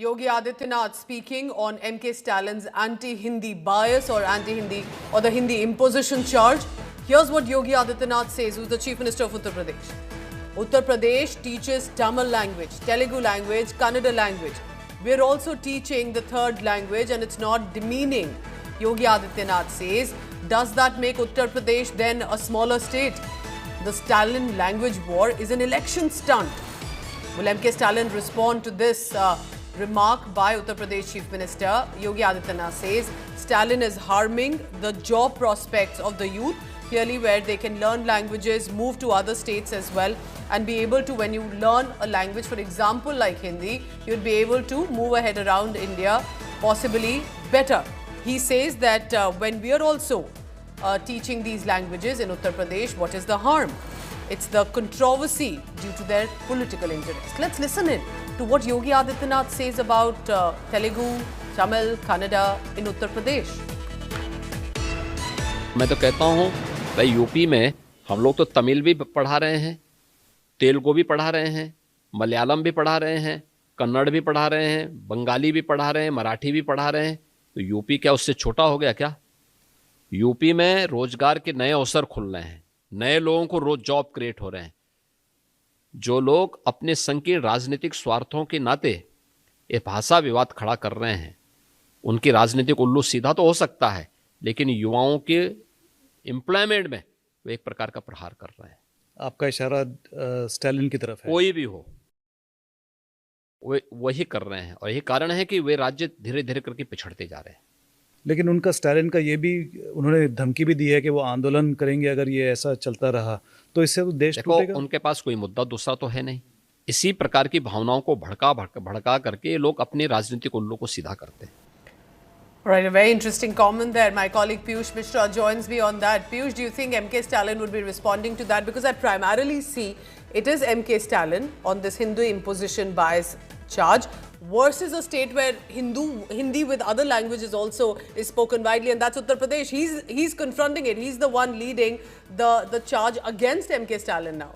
Yogi Adityanath speaking on MK Stalin's anti-Hindi bias or anti-Hindi or the Hindi imposition charge. Here's what Yogi Adityanath says, who's the Chief Minister of Uttar Pradesh. Uttar Pradesh teaches Tamil language, Telugu language, Kannada language. We're also teaching the third language and it's not demeaning. Yogi Adityanath says, does that make Uttar Pradesh then a smaller state? The Stalin language war is an election stunt. Will MK Stalin respond to this remark by Uttar Pradesh Chief Minister? Yogi Adityanath says Stalin is harming the job prospects of the youth, clearly where they can learn languages, move to other states as well, and be able to, when you learn a language, for example, like Hindi, you'll be able to move ahead around India, possibly better. He says that when we are also teaching these languages in Uttar Pradesh, what is the harm? It's the controversy due to their political interest. Let's listen in to what Yogi Adityanath says about Telugu, Tamil, Kannada in Uttar Pradesh. मैं तो कहता हूँ भाई UP में हम लोग तो तमिल भी पढ़ा रहे हैं, तेलुगु भी पढ़ा रहे हैं, मलयालम भी पढ़ा रहे हैं, कन्नड़ भी पढ़ा रहे हैं, बंगाली भी पढ़ा रहे हैं, मराठी भी पढ़ा रहे हैं। तो यूपी क्या उससे छोटा हो गया क्या? यूपी में रोजगार के नए अवसर खुल रहे हैं, नए लोगों को रोज जॉब क्रिएट हो रहे हैं। जो लोग अपने संकीर्ण राजनीतिक स्वार्थों के नाते ये भाषा विवाद खड़ा कर रहे हैं, उनकी राजनीतिक उल्लू सीधा तो हो सकता है, लेकिन युवाओं के एम्प्लॉयमेंट में वो एक प्रकार का प्रहार कर रहे हैं। आपका इशारा स्टालिन की तरफ है? कोई भी हो, वे वही कर रहे हैं और यही कारण है कि वे राज्य धीरे धीरे करके पिछड़ते जा रहे हैं। लेकिन उनका स्टालिन का ये भी उन्होंने धमकी भी दी है कि वो आंदोलन करेंगे अगर ये ऐसा चलता रहा तो इससे तो देश टूटेगा। उनके पास कोई मुद्दा दूसरा तो है नहीं। इसी प्रकार की भावनाओं को भड़का करके ये लोग अपने राजनीतिक उल्लू को सीधा करते हैं। Right, a very interesting comment there. My colleague Piyush Mishra joins me on that. Piyush, do you think MK Stalin would be responding to that? Because I primarily see it is MK Stalin on this Hindu imposition bias charge versus a state where Hindi with other languages also is spoken widely, and that's Uttar Pradesh. He's confronting it. He's the one leading the charge against MK Stalin now.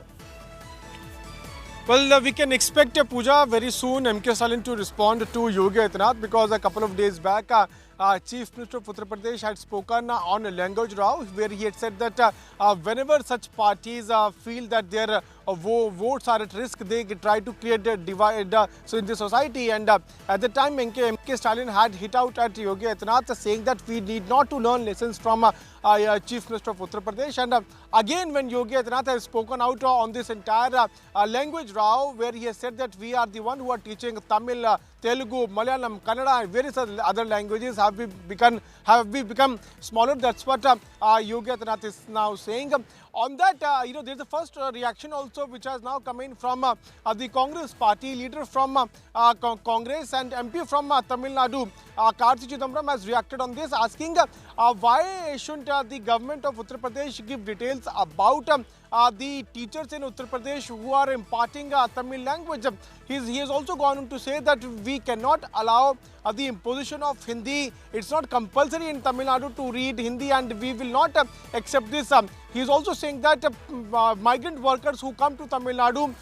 Well, we can expect Pooja very soon MK Stalin to respond to Yogi Adityanath, because a couple of days back Chief Minister of Uttar Pradesh had spoken on language row, where he had said that whenever such parties feel that their votes are at risk, they try to create a divide in the society. And at the time, MK Stalin had hit out at Yogi Adityanath, saying that we need not to learn lessons from Chief Minister of Uttar Pradesh. And again, when Yogi Adityanath has spoken out on this entire language row, where he has said that we are the one who are teaching Tamil, Telugu, Malayalam, Kannada, and various other languages have become smaller. That's what Yogi Adityanath is now saying. On that, there's the first reaction also which has now come in from the Congress party. Leader from Congress and MP from Tamil Nadu, Karthi Chidambaram, has reacted on this, asking why shouldn't the government of Uttar Pradesh give details about the teachers in Uttar Pradesh who are imparting Tamil language. He has also gone on to say that we cannot allow the imposition of Hindi. It's not compulsory in Tamil Nadu to read Hindi, and we will not accept this. He is also saying that migrant workers who come to Tamil Nadu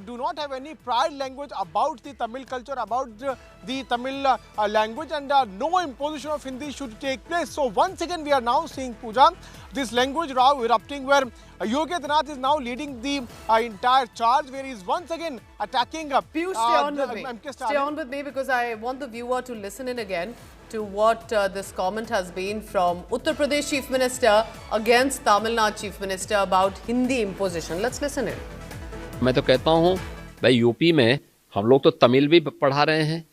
do not have any prior language about the Tamil culture, about the Tamil language, and no imposition of Hindi should take place. So once again we are now seeing, Pooja, this language row erupting, where Yogi Adityanath is now leading the entire charge, where he is once again attacking Piyush, stay on with me because I want the viewer to listen in again to what this comment has been from Uttar Pradesh Chief Minister against Tamil Nadu Chief Minister about Hindi imposition. Let's listen in. मैं तो कहता हूँ भाई UP में हम लोग तो तमिल भी पढ़ा रहे हैं,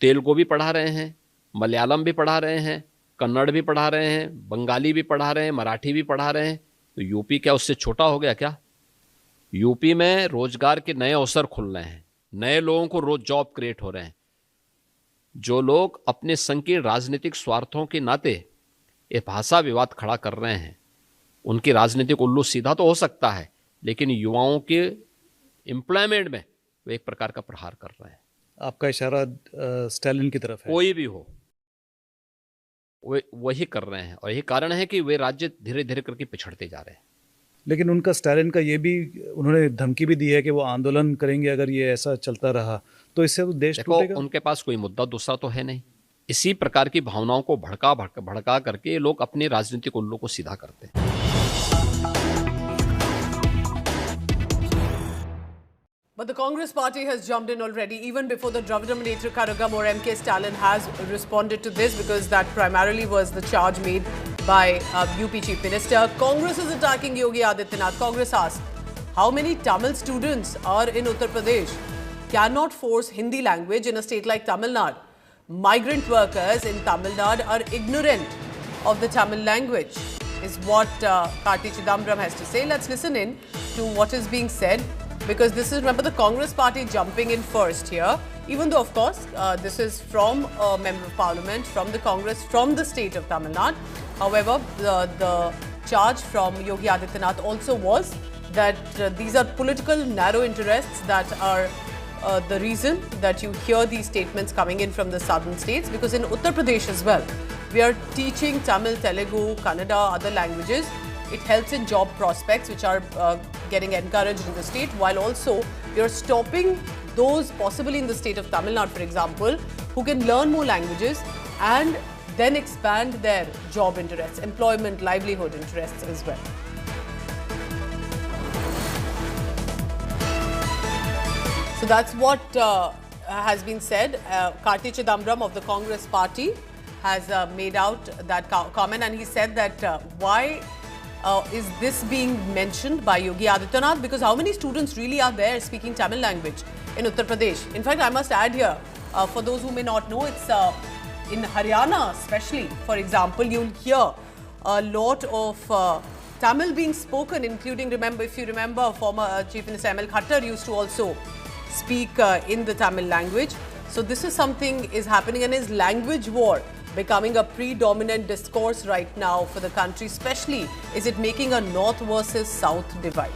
तेलुगु भी पढ़ा रहे हैं, मलयालम भी पढ़ा रहे हैं, कन्नड़ भी पढ़ा रहे हैं, बंगाली भी पढ़ा रहे हैं, मराठी भी पढ़ा रहे हैं। तो यूपी क्या उससे छोटा हो गया क्या? यूपी में रोजगार के नए अवसर खुल रहे हैं, नए लोगों को रोज जॉब क्रिएट हो रहे हैं। जो लोग अपने संकीर्ण राजनीतिक स्वार्थों के नाते ये भाषा विवाद खड़ा कर रहे हैं, उनकी राजनीतिक उल्लू सीधा तो हो सकता है, लेकिन युवाओं के एम्प्लॉयमेंट में वो एक प्रकार का प्रहार कर रहे हैं। आपका इशारा स्टालिन की तरफ है? कोई भी हो, वे वही कर रहे हैं और यही कारण है कि वे राज्य धीरे धीरे करके पिछड़ते जा रहे हैं। लेकिन उनका स्टालिन का ये भी उन्होंने धमकी भी दी है कि वो आंदोलन करेंगे अगर ये ऐसा चलता रहा, तो इससे तो देश देखो, टूटेगा। उनके पास कोई मुद्दा दूसरा तो है नहीं। इसी प्रकार की भावनाओं को भड़का करके ये लोग अपने राजनीतिक उल्लू को सीधा करते हैं। But the Congress party has jumped in already, even before the Dravidam Munnetra Kazhagam or MK Stalin has responded to this, because that primarily was the charge made by UP Chief Minister. Congress is attacking Yogi Adityanath. Congress asked, how many Tamil students are in Uttar Pradesh? Cannot force Hindi language in a state like Tamil Nadu. Migrant workers in Tamil Nadu are ignorant of the Tamil language, is what Karti Chidambaram has to say. Let's listen in to what is being said. Because this is, remember, the Congress party jumping in first here, even though, of course, this is from a member of parliament, from the Congress, from the state of Tamil Nadu. However, the charge from Yogi Adityanath also was that these are political narrow interests that are the reason that you hear these statements coming in from the southern states. Because in Uttar Pradesh as well, we are teaching Tamil, Telugu, Kannada, other languages. It helps in job prospects, which are getting encouraged in the state, while also you're stopping those possibly in the state of Tamil Nadu, for example, who can learn more languages and then expand their job interests, employment, livelihood interests as well. So that's what has been said. Karti Chidambaram of the Congress party has made out that comment, and he said that why is this being mentioned by Yogi Adityanath? Because how many students really are there speaking Tamil language in Uttar Pradesh? In fact, I must add here, for those who may not know, it's in Haryana especially, for example, you'll hear a lot of Tamil being spoken, including, if you remember, former Chief Minister M.L. Khattar used to also speak in the Tamil language. So this is something is happening, and is language war becoming a predominant discourse right now for the country, especially is it making a north versus south divide?